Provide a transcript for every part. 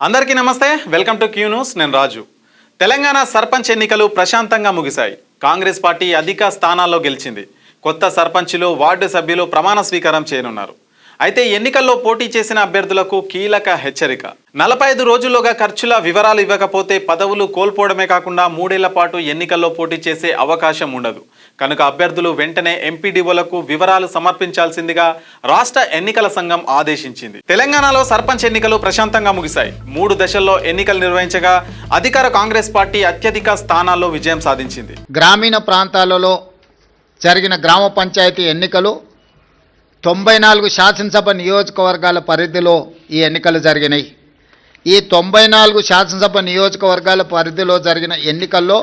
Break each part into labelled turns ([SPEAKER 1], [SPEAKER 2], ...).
[SPEAKER 1] అందరికీ నమస్తే, welcome to Q news. నేను రాజు. తెలంగాణ సర్పంచ్ ఎన్నికలు ప్రశాంతంగా ముగిశాయి. కాంగ్రెస్ పార్టీ అధిక స్థానాల్లో గెలిచింది. కొత్త సర్పంచులు, వార్డు సభ్యులు ప్రమాణ స్వీకారం చేయనున్నారు. అయితే ఎన్నికల్లో పోటీ చేసిన అభ్యర్థులకు కీలక హెచ్చరిక. 45 రోజుల్లోగా ఖర్చుల వివరాలు ఇవ్వకపోతే పదవులు కోల్పోవడమే కాకుండా 3 ఏళ్ల పాటు ఎన్నికల్లో పోటీ చేసే అవకాశం ఉండదు. కనుక అభ్యర్థులు వెంటనే ఎంపీడీఓలకు వివరాలు సమర్పించాల్సిందిగా రాష్ట్ర ఎన్నికల సంఘం ఆదేశించింది. తెలంగాణలో సర్పంచ్ ఎన్నికలు ప్రశాంతంగా ముగిశాయి. 3 దశల్లో ఎన్నికలు నిర్వహించగా అధికార కాంగ్రెస్ పార్టీ అత్యధిక స్థానాల్లో విజయం సాధించింది.
[SPEAKER 2] గ్రామీణ ప్రాంతాలలో జరిగిన గ్రామ పంచాయతీ ఎన్నికలు 94 శాసనసభ నియోజకవర్గాల పరిధిలో ఈ ఎన్నికలు జరిగినాయి. ఈ 94 శాసనసభ నియోజకవర్గాల పరిధిలో జరిగిన ఎన్నికల్లో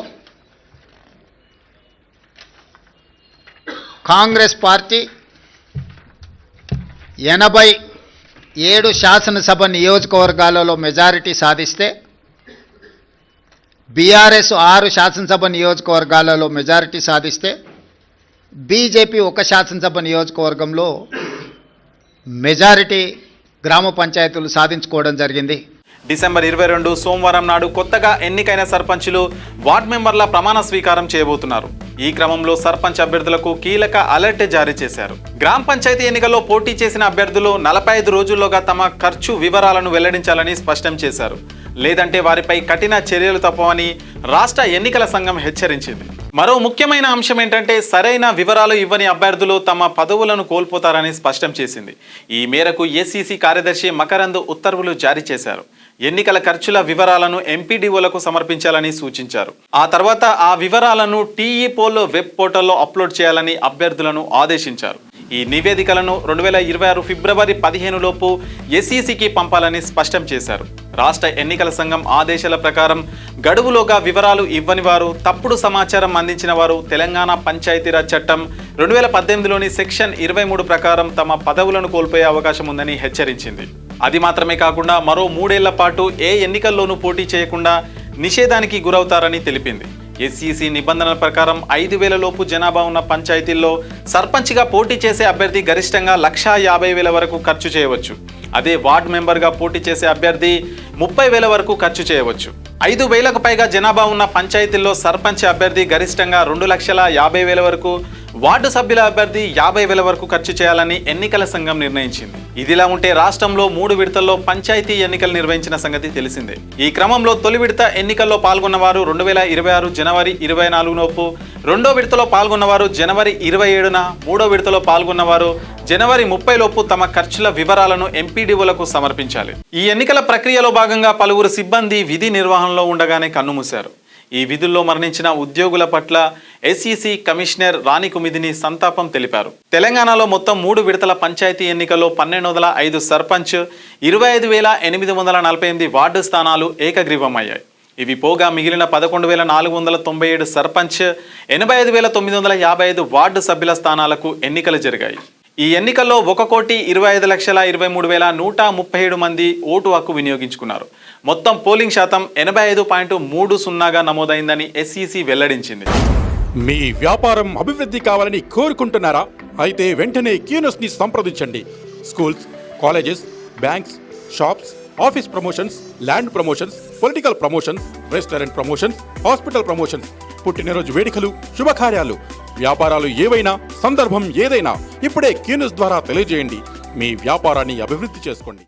[SPEAKER 2] కాంగ్రెస్ పార్టీ 87 శాసనసభ నియోజకవర్గాలలో మెజారిటీ సాధిస్తే, బీఆర్ఎస్ 6 శాసనసభ నియోజకవర్గాలలో మెజారిటీ సాధిస్తే, బీజేపీ 1 శాసనసభ నియోజకవర్గంలో మెజారిటీ గ్రామ పంచాయతీలు సాధించుకోవడం జరిగింది.
[SPEAKER 1] డిసెంబర్ 22 సోమవారం నాడు కొత్తగా ఎన్నికైన సర్పంచులు, వార్డు మెంబర్ల ప్రమాణ స్వీకారం చేయబోతున్నారు. ఈ క్రమంలో సర్పంచ్ అభ్యర్థులకు కీలక అలర్ట్ జారీ చేశారు. గ్రామ పంచాయతీ ఎన్నికల్లో పోటీ చేసిన అభ్యర్థులు 45 రోజుల్లోగా తమ ఖర్చు వివరాలను వెల్లడించాలని స్పష్టం చేశారు. లేదంటే వారిపై కఠిన చర్యలు తప్పవని రాష్ట్ర ఎన్నికల సంఘం హెచ్చరించింది. మరో ముఖ్యమైన అంశం ఏంటంటే, సరైన వివరాలు ఇవ్వని అభ్యర్థులు తమ పదవులను కోల్పోతారని స్పష్టం చేసింది. ఈ మేరకు ఏసీసీ కార్యదర్శి మకరంద్ ఉత్తర్వులు జారీ చేశారు. ఎన్నికల ఖర్చుల వివరాలను ఎంపీడీఓలకు సమర్పించాలని సూచించారు. ఆ తర్వాత ఆ వివరాలను టీఈ పోల్ వెబ్ పోర్టల్లో అప్లోడ్ చేయాలని అభ్యర్థులను ఆదేశించారు. ఈ నివేదికలను 2026 ఫిబ్రవరి 15 లోపు ఎస్ఈసికి పంపాలని స్పష్టం చేశారు. రాష్ట్ర ఎన్నికల సంఘం ఆదేశాల ప్రకారం గడువులోగా వివరాలు ఇవ్వని వారు, తప్పుడు సమాచారం అందించిన వారు తెలంగాణ పంచాయతీరాజ్ చట్టం 2018లోని సెక్షన్ 23 ప్రకారం తమ పదవులను కోల్పోయే అవకాశం ఉందని హెచ్చరించింది. అది మాత్రమే కాకుండా మరో 3 ఏళ్ల పాటు ఏ ఎన్నికల్లోనూ పోటీ చేయకుండా నిషేధానికి గురవుతారని తెలిపింది. ఎస్ఈసి నిబంధనల ప్రకారం 5,000 లోపు జనాభా ఉన్న పంచాయతీల్లో సర్పంచ్గా పోటీ చేసే అభ్యర్థి గరిష్టంగా 1,50,000 వరకు ఖర్చు చేయవచ్చు. అదే వార్డు మెంబర్గా పోటీ చేసే అభ్యర్థి 30,000 వరకు ఖర్చు చేయవచ్చు. 5,000కు పైగా జనాభా ఉన్న పంచాయతీల్లో సర్పంచ్ అభ్యర్థి గరిష్టంగా 2,50,000 వరకు, వార్డు సభ్యుల అభ్యర్థి 50,000 వరకు ఖర్చు చేయాలని ఎన్నికల సంఘం నిర్ణయించింది. ఇదిలా ఉంటే రాష్ట్రంలో 3 విడతల్లో పంచాయతీ ఎన్నికలు నిర్వహించిన సంగతి తెలిసిందే. ఈ క్రమంలో తొలి విడత ఎన్నికల్లో పాల్గొన్నవారు 2026 జనవరి 24 లోపు, రెండో విడతలో పాల్గొన్నవారు జనవరి 27న, మూడో విడతలో పాల్గొన్నవారు జనవరి 30 లోపు తమ ఖర్చుల వివరాలను ఎంపీడీఓలకు సమర్పించాలి. ఈ ఎన్నికల ప్రక్రియలో భాగంగా పలువురు సిబ్బంది విధి నిర్వహణలో ఉండగానే కన్నుమూశారు. ఈ విధుల్లో మరణించిన ఉద్యోగుల పట్ల ఎస్ఈసి కమిషనర్ రాణి కుమిదిని సంతాపం తెలిపారు. తెలంగాణలో మొత్తం 3 విడతల పంచాయతీ ఎన్నికల్లో 1,205 సర్పంచ్, 25,848 వార్డు స్థానాలు ఏకగ్రీవమయ్యాయి. ఇవి పోగా మిగిలిన 11,497 సర్పంచ్, 85,955 వార్డు సభ్యుల స్థానాలకు ఎన్నికలు జరిగాయి. ఈ ఎన్నికల్లో 1,20,23,137 మంది ఓటు హక్కు వినియోగించుకున్నారు. మొత్తం పోలింగ్ శాతం 85.30గా నమోదైందని ఎస్ఈసి వెల్లడించింది.
[SPEAKER 3] మీ వ్యాపారం అభివృద్ధి కావాలని కోరుకుంటున్నారా? అయితే వెంటనే క్యూ న్యూస్ని సంప్రదించండి. Schools, colleges, banks, shops, office promotions, land promotions, political promotions, restaurant promotions, hospital promotions, పుట్టినరోజు వేడుకలు, శుభకార్యాలు, వ్యాపారాలు ఏవైనా, సందర్భం ఏదైనా ఇప్పుడే క్యూ న్యూస్ ద్వారా తెలియజేయండి. మీ వ్యాపారాన్ని అభివృద్ధి చేసుకోండి.